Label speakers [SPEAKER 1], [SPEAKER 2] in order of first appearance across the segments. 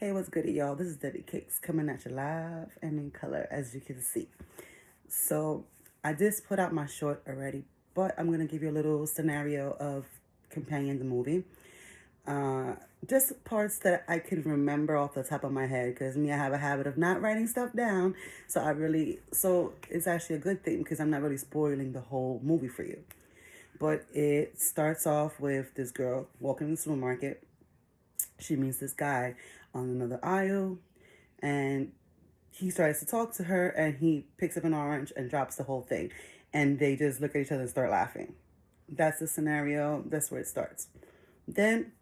[SPEAKER 1] Hey, what's good, y'all? This is Debbie Cakes coming at you live and in color, as you can see. So, I just put out my short already, but I'm going to give you a little scenario of Companion the movie. Uh, just parts that I can remember off the top of my head, because me, I have a habit of not writing stuff down. So it's actually a good thing because I'm not really spoiling the whole movie for you. But it starts off with this girl walking in the supermarket. She meets this guy on another aisle, and he starts to talk to her, and he picks up an orange and drops the whole thing, and they just look at each other and start laughing. That's the scenario. That's where it starts. Then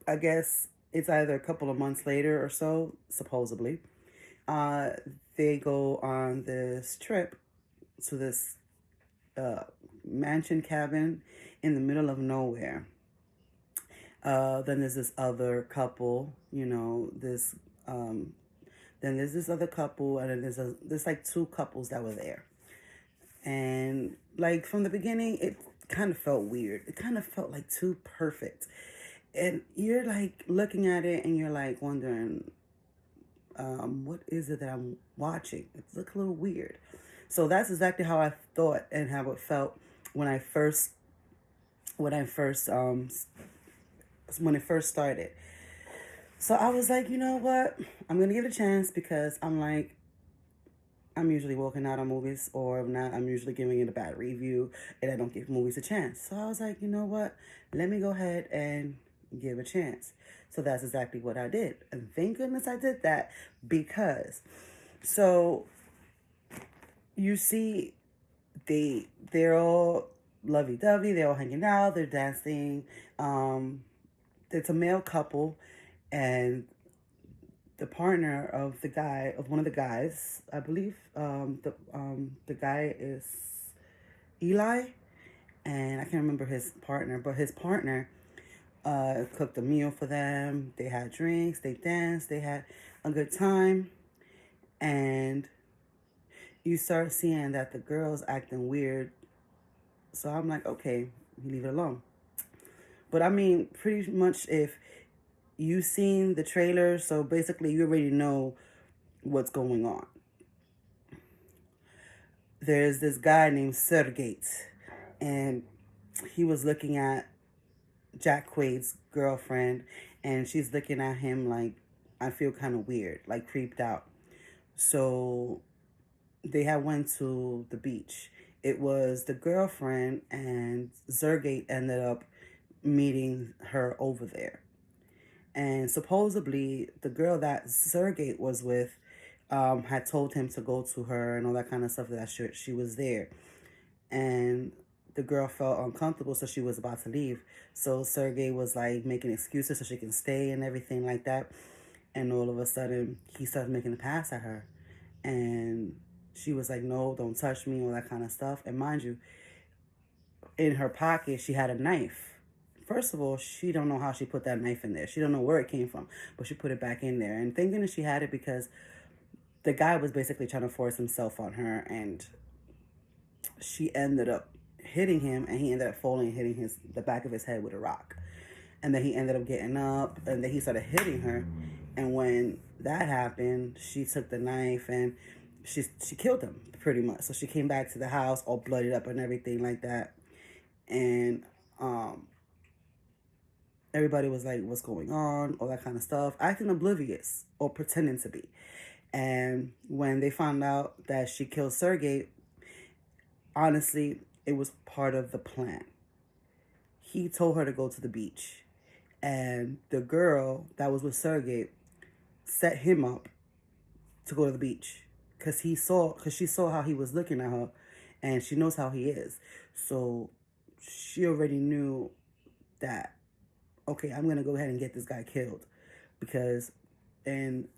[SPEAKER 1] I guess it's either a couple of months later or so, supposedly. uh they go on this trip to this uh mansion cabin in the middle of nowhere. Then there's this other couple, then there's this other couple, and then there's like two couples that were there. And like from the beginning, it kind of felt weird. It kind of felt like too perfect. And you're like looking at it and you're like wondering, what is it that I'm watching? It looks a little weird. So that's exactly how I thought and how it felt when I first when I first when it first started. So I was like, you know what? I'm gonna give it a chance because I'm usually walking out on movies, or if not, I'm usually giving it a bad review, and I don't give movies a chance. So I was like, you know what? Let me go ahead and give a chance. So that's exactly what I did. And thank goodness I did that, because so you see, they're all lovey dovey, they're all hanging out, they're dancing. It's a male couple, and the partner of one of the guys, I believe, the guy is Eli, and I can't remember his partner, but his partner cooked a meal for them. They had drinks, they danced, they had a good time, and you start seeing that the girl's acting weird. So I'm like, okay, you leave it alone. But I mean, pretty much if you seen the trailer, so basically you already know what's going on. There's this guy named Sergei, and he was looking at Jack Quaid's girlfriend, and she's looking at him like, I feel kind of weird, like creeped out. So they had went to the beach. It was the girlfriend, and Sergei ended up meeting her over there. And supposedly the girl that Sergei was with had told him to go to her and all that kind of stuff, that she was there. And the girl felt uncomfortable, so she was about to leave. So Sergei was like making excuses so she can stay and everything like that. And all of a sudden, he started making a pass at her. And she was like, no, don't touch me, all that kind of stuff. And mind you, in her pocket, she had a knife. First of all, she don't know how she put that knife in there. She don't know where it came from, but she put it back in there. And thinking that she had it because the guy was basically trying to force himself on her, and she ended up hitting him, and he ended up falling and hitting the back of his head with a rock. And then he ended up getting up, and then he started hitting her. And when that happened, she took the knife and she killed him pretty much. So she came back to the house all bloodied up and everything like that. And everybody was like, what's going on? All that kind of stuff. Acting oblivious or pretending to be. And when they found out that she killed Sergei, honestly, it was part of the plan. He told her to go to the beach. And the girl that was with Sergei set him up to go to the beach. Because she saw how he was looking at her. And she knows how he is. So she already knew that, okay, I'm gonna go ahead and get this guy killed, because in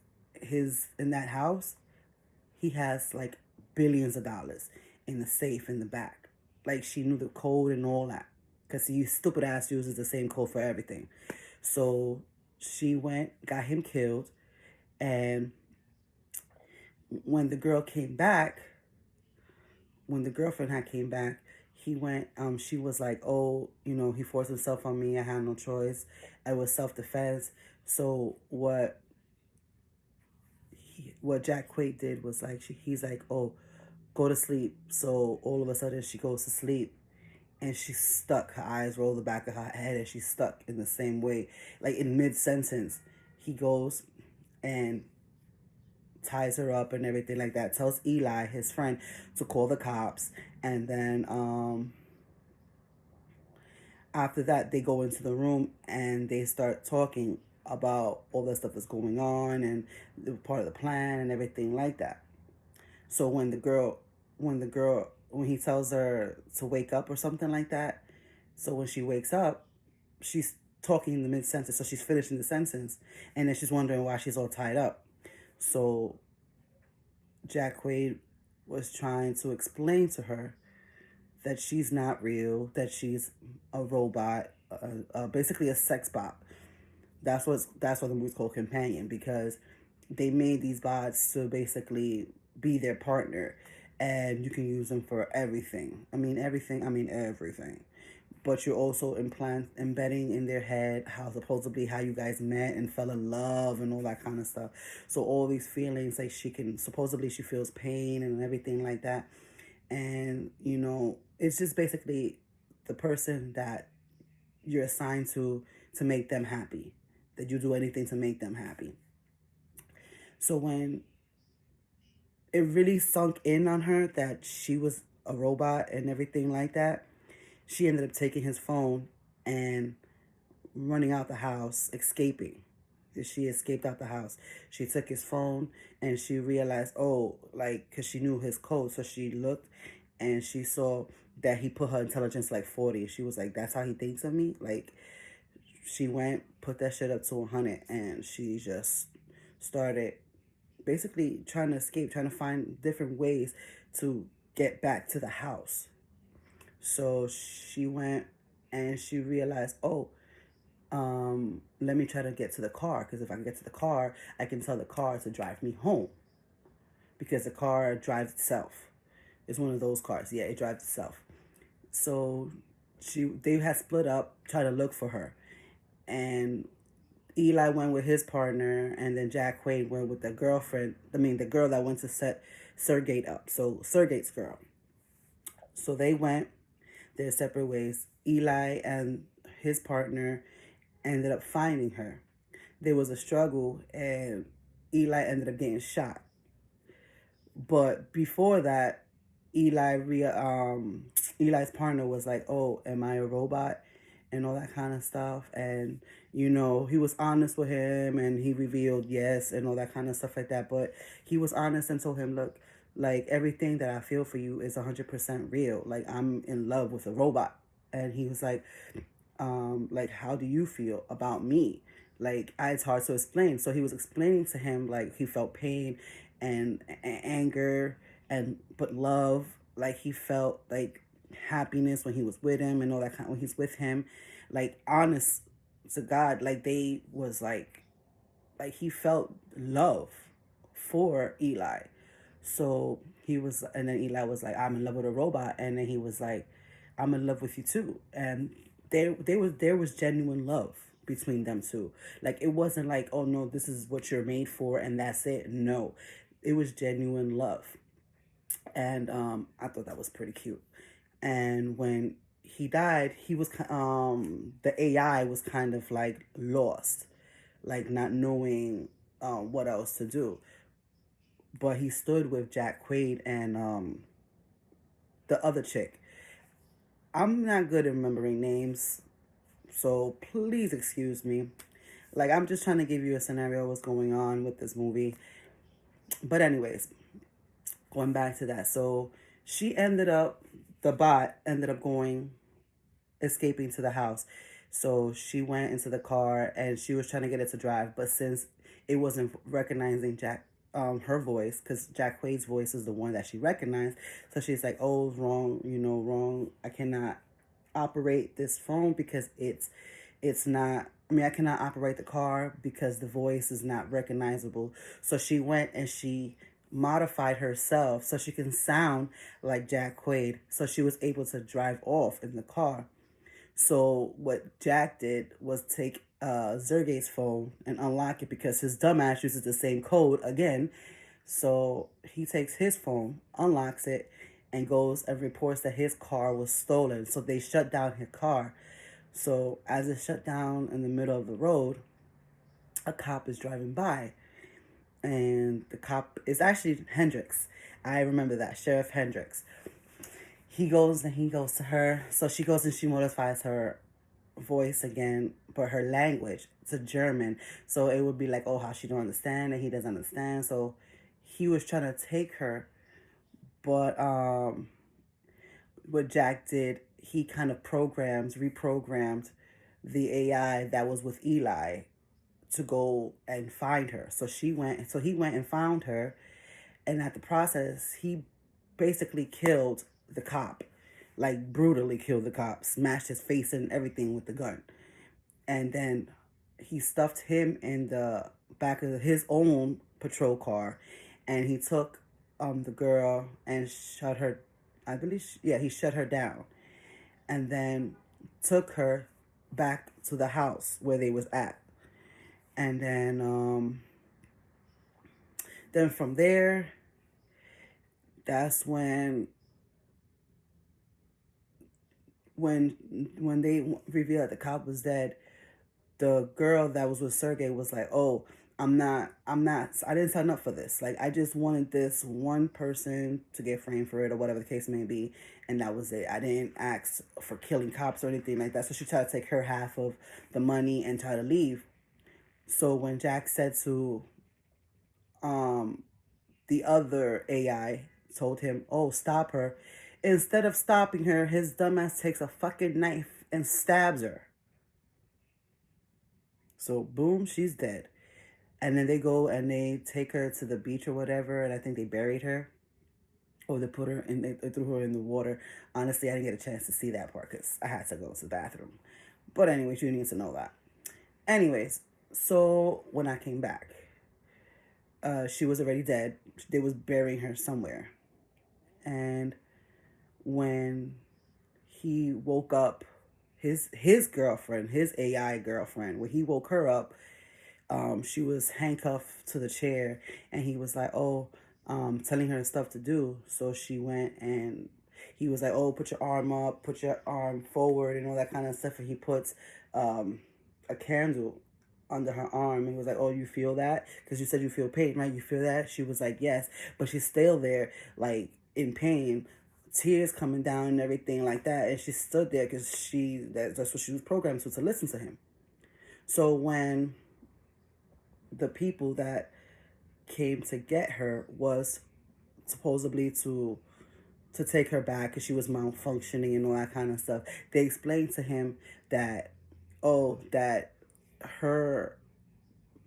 [SPEAKER 1] in that house, he has like billions of dollars in the safe in the back. Like, she knew the code and all that, because he stupid ass uses the same code for everything. So she went, got him killed, and when the girl came back, when the girlfriend had came back, he went, she was like, oh, he forced himself on me. I had no choice. It was self-defense. So what what Jack Quaid did was like, he's like, oh, go to sleep. So all of a sudden she goes to sleep and she's stuck. Her eyes roll the back of her head and she's stuck in the same way. Like in mid sentence, he goes and ties her up and everything like that. Tells Eli, his friend, to call the cops. And then after that, they go into the room and they start talking about all the stuff that's going on and part of the plan and everything like that. So when he tells her to wake up or something like that, so when she wakes up, she's talking in the mid sentence, so she's finishing the sentence, and then she's wondering why she's all tied up. So Jack Quaid was trying to explain to her that she's not real, that she's a robot, basically a sex bot. That's what the movie's called Companion, because they made these bots to basically be their partner, and you can use them for everything. I mean everything. I mean everything. But you're also embedding in their head how supposedly how you guys met and fell in love and all that kind of stuff. So all these feelings, like she feels pain and everything like that. And it's just basically the person that you're assigned to make them happy, that you do anything to make them happy. So when it really sunk in on her that she was a robot and everything like that, she ended up taking his phone and running out the house, escaping. She escaped out the house. She took his phone and she realized, oh, like, because she knew his code. So she looked and she saw that he put her intelligence like 40. She was like, that's how he thinks of me? Like, she went, put that shit up to 100, and she just started basically trying to escape, trying to find different ways to get back to the house. So she went and she realized, oh, let me try to get to the car, because if I can get to the car, I can tell the car to drive me home, because the car drives itself. It's one of those cars. Yeah, it drives itself. So they had split up, trying to look for her, and Eli went with his partner, and then Jack Quaid went with the girlfriend. I mean, the girl that went to set Sergate up. So Sergate's girl. So they went their separate ways. Eli and his partner ended up finding her. There was a struggle, and Eli ended up getting shot. But before that, Eli's partner was like, "Oh, am I a robot?" and all that kind of stuff. And he was honest with him, and he revealed yes and all that kind of stuff like that. But he was honest and told him, "Look, like everything that I feel for you is 100% real. Like I'm in love with a robot." And he was like, how do you feel about me? Like, it's hard to explain. So he was explaining to him, like, he felt pain and anger, but love. Like, he felt like happiness when he was with him and all that kind. When he's with him, like, honest to God, like, they was like he felt love for Eli. So and then Eli was like, I'm in love with a robot. And then he was like, I'm in love with you too. And there was genuine love between them two. Like, it wasn't like, oh no, this is what you're made for and that's it. No, it was genuine love. And I thought that was pretty cute. And when he died, he was the AI was kind of like lost, like not knowing what else to do. But he stood with Jack Quaid and the other chick. I'm not good at remembering names, so please excuse me. Like, I'm just trying to give you a scenario of what's going on with this movie. But anyways, going back to that. So the bot ended up escaping to the house. So she went into the car and she was trying to get it to drive. But since it wasn't recognizing her voice, because Jack Quaid's voice is the one that she recognized. So she's like, oh, wrong, wrong. I cannot operate this phone because it's not, I cannot operate the car because the voice is not recognizable. So she went and she modified herself so she can sound like Jack Quaid. So she was able to drive off in the car. So what Jack did was take Sergey's phone and unlock it, because his dumbass uses the same code again. So he takes his phone, unlocks it, and goes and reports that his car was stolen. So they shut down his car. So as it shut down in the middle of the road, a cop is driving by, and the cop is actually Hendrix. I remember that, Sheriff Hendrix. He goes to her. So she goes and she modifies her voice again, but her language to German. So it would be like, oh, how she don't understand and he doesn't understand. So he was trying to take her, but what Jack did, he kind of reprogrammed the AI that was with Eli to go and find her. So he went and found her, and at the process, he basically killed the cop, like brutally killed the cop, smashed his face and everything with the gun, and then he stuffed him in the back of his own patrol car, and he took the girl and shut her. I believe, yeah, he shut her down, and then took her back to the house where they was at, and then from there, that's when when they revealed that the cop was dead, the girl that was with Sergey was like, "Oh, I didn't sign up for this. Like, I just wanted this one person to get framed for it or whatever the case may be, and that was it. I didn't ask for killing cops or anything like that." So she tried to take her half of the money and try to leave. So when Jack said to um the other AI, told him, "Oh, stop her," instead of stopping her, his dumbass takes a fucking knife and stabs her. So boom, she's dead. And then they go and they take her to the beach or whatever, and I think they buried her, or they put her in, they threw her in the water. Honestly, I didn't get a chance to see that part because I had to go to the bathroom. But anyways, you need to know that. Anyways, so when I came back, she was already dead. They was burying her somewhere, and when he woke up, his girlfriend, his AI girlfriend, when he woke her up, she was handcuffed to the chair, and he was like, "Oh," telling her stuff to do. So she went and he was like, "Oh, put your arm up, put your arm forward," and all that kind of stuff. And he puts a candle under her arm, and he was like, "Oh, you feel that? Because you said you feel pain, right? You feel that?" She was like, "Yes," but she's still there, like in pain, tears coming down and everything like that. And she stood there because that's what she was programmed to listen to him. So when the people that came to get her was supposedly to take her back because she was malfunctioning and all that kind of stuff, they explained to him that, oh, that her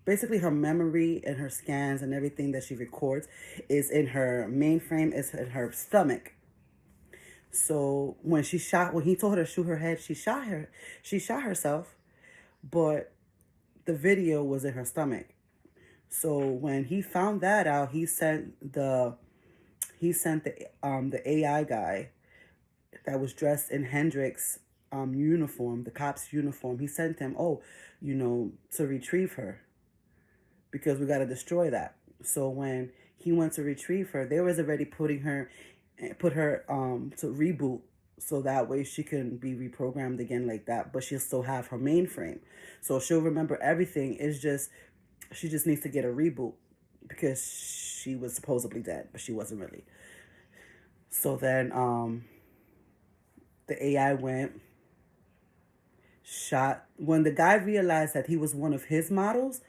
[SPEAKER 1] basically her memory and her scans and everything that she records is in her mainframe, is in her stomach. So when he told her to shoot her head, she shot herself, but the video was in her stomach. So when he found that out, he sent the AI guy that was dressed in Hendrix uniform, the cop's uniform. He sent him, oh, to retrieve her because we got to destroy that. So when he went to retrieve her, they was already put her to reboot, so that way she can be reprogrammed again like that, but she'll still have her mainframe, so she'll remember everything. It's just she just needs to get a reboot because she was supposedly dead, but she wasn't really. So then the AI went, shot. When the guy realized that he was one of his models,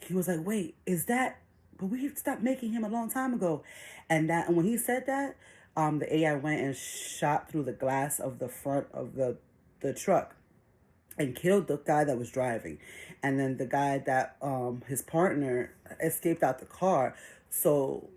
[SPEAKER 1] he was like, "Wait, is that? But we stopped making him a long time ago." And when he said that, the AI went and shot through the glass of the front of the truck and killed the guy that was driving. And then the guy that his partner escaped out the car. So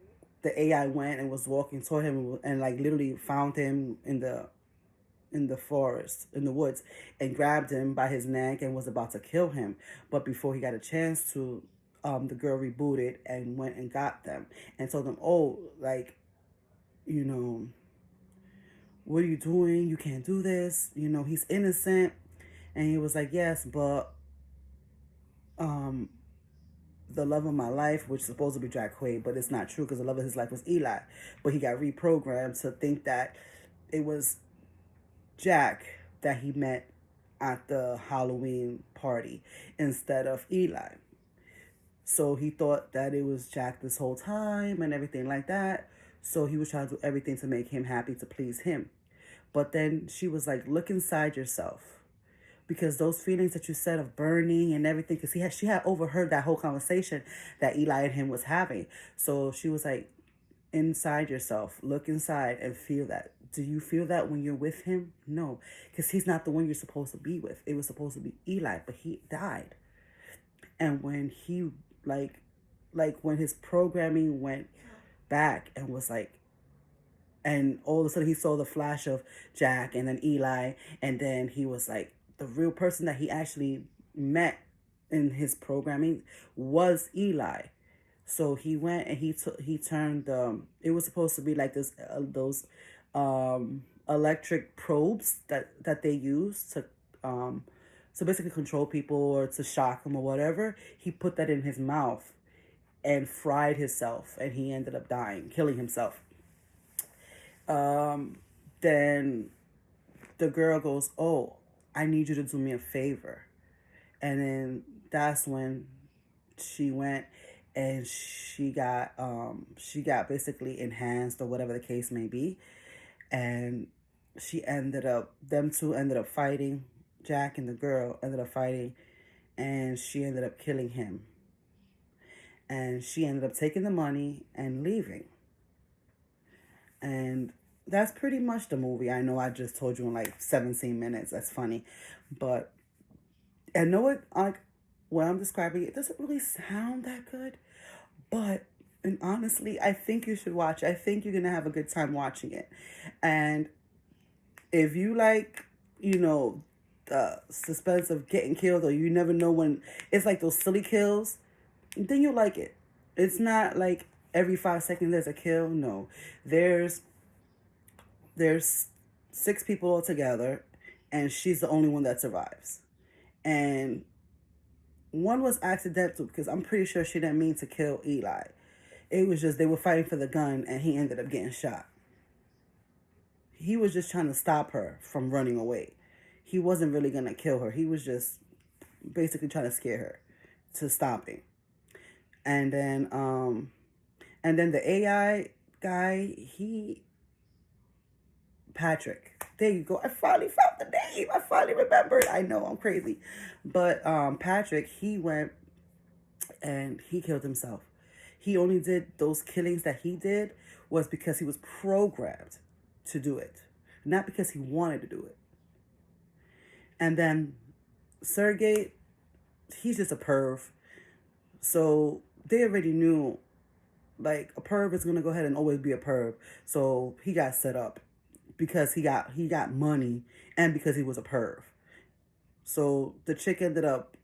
[SPEAKER 1] the AI went and was walking toward him and like literally found him in the forest, in the woods, and grabbed him by his neck and was about to kill him. But before he got a chance to, the girl rebooted and went and got them and told them, "Oh, like, you know, what are you doing? You can't do this. He's innocent." And he was like, "Yes, but um, the love of my life, which is supposed to be Jack Quaid, but it's not true because the love of his life was Eli. But he got reprogrammed to think that it was Jack that he met at the Halloween party instead of Eli. So he thought that it was Jack this whole time and everything like that. So he was trying to do everything to make him happy, to please him. But then she was like, look inside yourself. Because those feelings that you said of burning and everything, because she had overheard that whole conversation that Eli and him was having. So she was like, inside yourself, look inside and feel that. Do you feel that when you're with him? No, because he's not the one you're supposed to be with. It was supposed to be Eli, but he died. And when he like when his programming went back and was like, and all of a sudden he saw the flash of Jack and then Eli, and then he was like, the real person that he actually met in his programming was Eli. So he went and he turned it was supposed to be like this those electric probes that they use to basically control people or to shock them or whatever. He put that in his mouth and fried himself, and he ended up dying, killing himself. Then the girl goes, "Oh, I need you to do me a favor." And then that's when she went and she got basically enhanced or whatever the case may be. And them two ended up fighting. Jack and the girl ended up fighting, and she ended up killing him. And she ended up taking the money and leaving. And that's pretty much the movie. I know I just told you in like 17 minutes. That's funny. But I know it, like, when I'm describing it doesn't really sound that good. But, and honestly, I think you should watch it. I think you're going to have a good time watching it. And if you like, the suspense of getting killed, or you never know when it's like those silly kills, then you'll like it. It's not like every 5 seconds there's a kill. No, there's 6 people all together, and she's the only one that survives. And one was accidental because I'm pretty sure she didn't mean to kill Eli. It was just they were fighting for the gun, and he ended up getting shot. He was just trying to stop her from running away. He wasn't really gonna kill her. He was just basically trying to scare her to stopping. And then the AI guy, Patrick. There you go. I finally found the name. I finally remembered. I know I'm crazy. But Patrick, he went and he killed himself. He only did those killings that he did was because he was programmed to do it, not because he wanted to do it. And then Sergey, he's just a perv. So they already knew, like, a perv is gonna go ahead and always be a perv. So he got set up because he got money and because he was a perv. So the chick ended up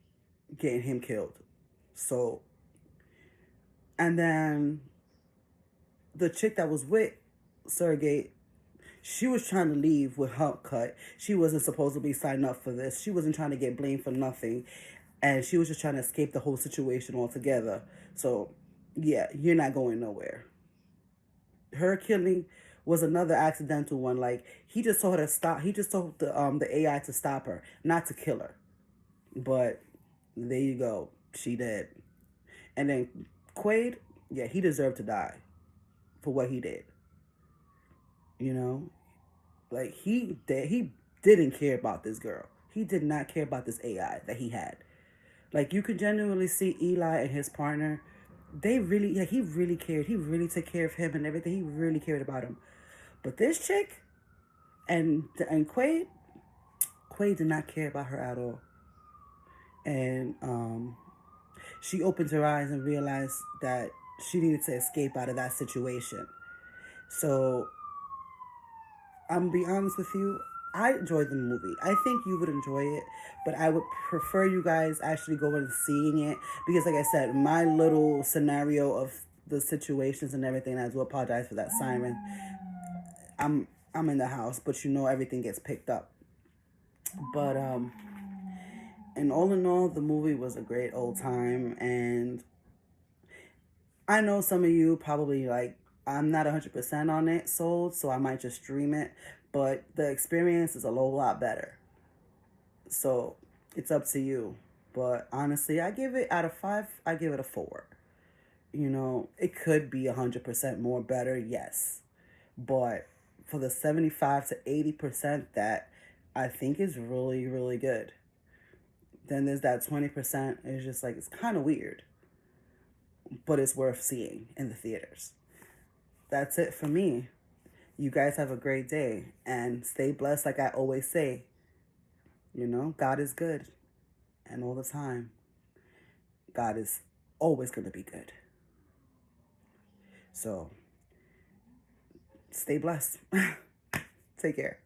[SPEAKER 1] getting him killed. So, and then the chick that was with Sergey, she was trying to leave with her cut. She wasn't supposed to be signed up for this. She wasn't trying to get blamed for nothing. And she was just trying to escape the whole situation altogether. So, yeah, you're not going nowhere. Her killing was another accidental one. Like, he just told her to stop. He just told the AI to stop her, not to kill her. But there you go. She did. And then Quaid, yeah, he deserved to die for what he did. Like, he didn't care about this girl. He did not care about this AI that he had. Like, you could genuinely see Eli and his partner. He really cared. He really took care of him and everything. He really cared about him. But this chick and Quaid did not care about her at all. And she opened her eyes and realized that she needed to escape out of that situation. So, I'm be honest with you, I enjoyed the movie. I think you would enjoy it, but I would prefer you guys actually go and seeing it because, like I said, my little scenario of the situations and everything. I do apologize for that siren. I'm in the house, but everything gets picked up. But and all in all, the movie was a great old time, and I know some of you probably like, I'm not 100% on it sold, so I might just stream it, but the experience is a whole lot better. So it's up to you. But honestly, I give it out of 5, I give it a 4. You know, it could be 100% more better, yes. But for the 75 to 80% that I think is really, really good, then there's that 20%. It's just like, it's kind of weird, but it's worth seeing in the theaters. That's it for me. You guys have a great day and stay blessed, like I always say. You know, God is good, and all the time, God is always going to be good. So stay blessed. Take care.